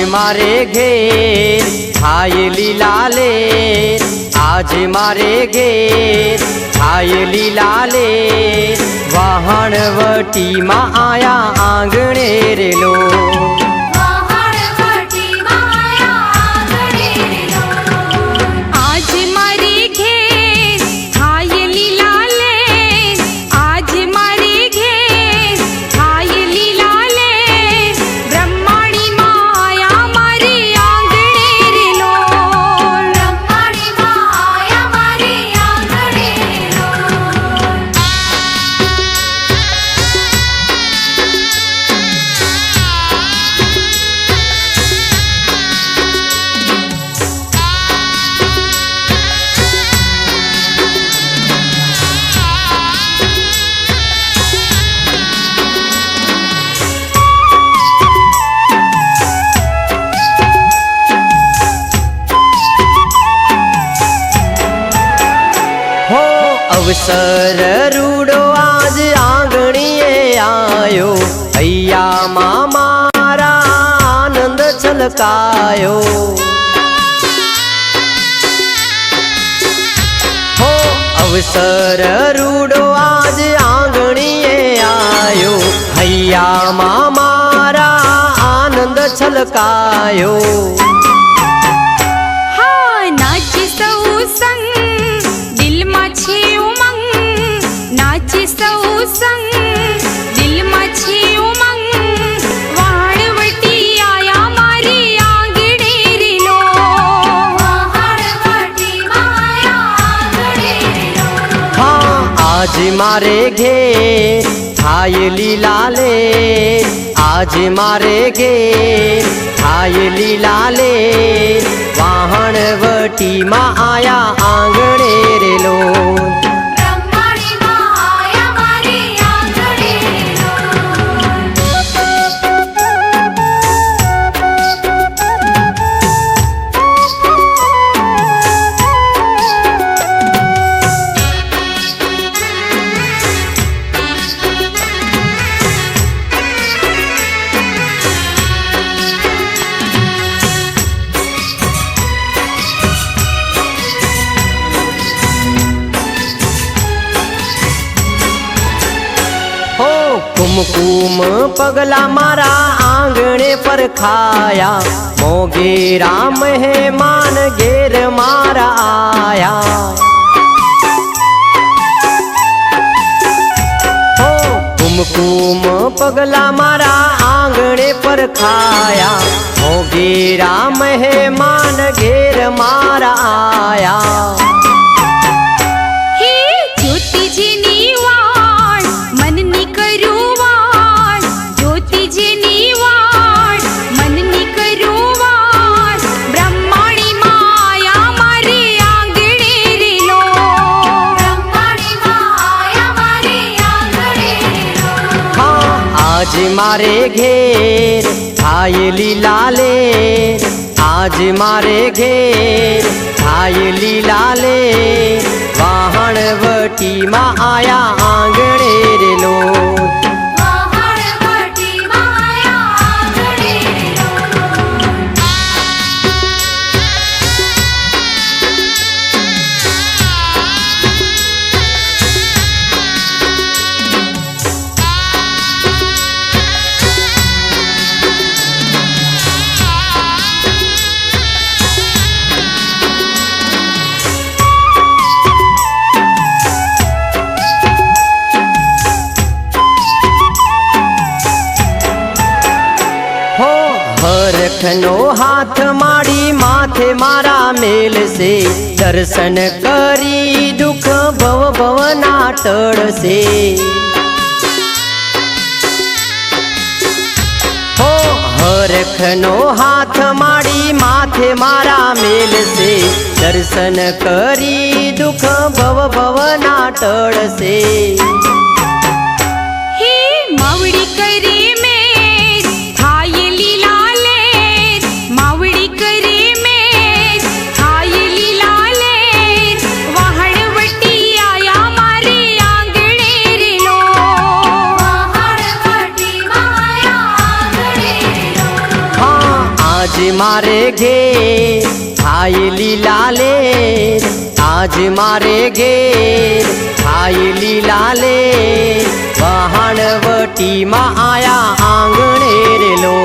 मारे घेर थाय लीलाले, आज मारे घेर थाय लीलाले, वहाणवटी मां आया आंगणे रेलो। अवसर रूडो आज आंगणीए आयो, हैया मां मारा आनंद छलकायो। हो अवसर रूडो आज आंगणीए आयो, हैया मां मारा आनंद छलकायो। आज मारे घेर थाय लीलाले, आज मारे घेर थाय लीलाले, वहाणवटी मां आया आंगणे रेलो। कुमकुम पगला मारा आंगणे पर खाया, मोगेरा मेहमान घेर मारा आया। हो कुमकुम पगला मारा आंगणे पर खाया, मोगेरा मेहमान घेर मारा आया। आज मारे घेर थाय लीलाले, आज मारे घेर थाय लीलाले, वहाणवटी मां आया आंगणे रेलो। हरखनो हाथ माड़ी माथे मारा मेल से, दर्शन करी दुख भव भवना टळ से। हो हरखनो हाथ माड़ी माथे मारा मेल से, दर्शन करी दुख भव भवना टळ से। मावड़ी करे मारे घे खाई लीला ले आज मारे घे खाई लीला ले वहाणवटी मा आया आंगणे रे लो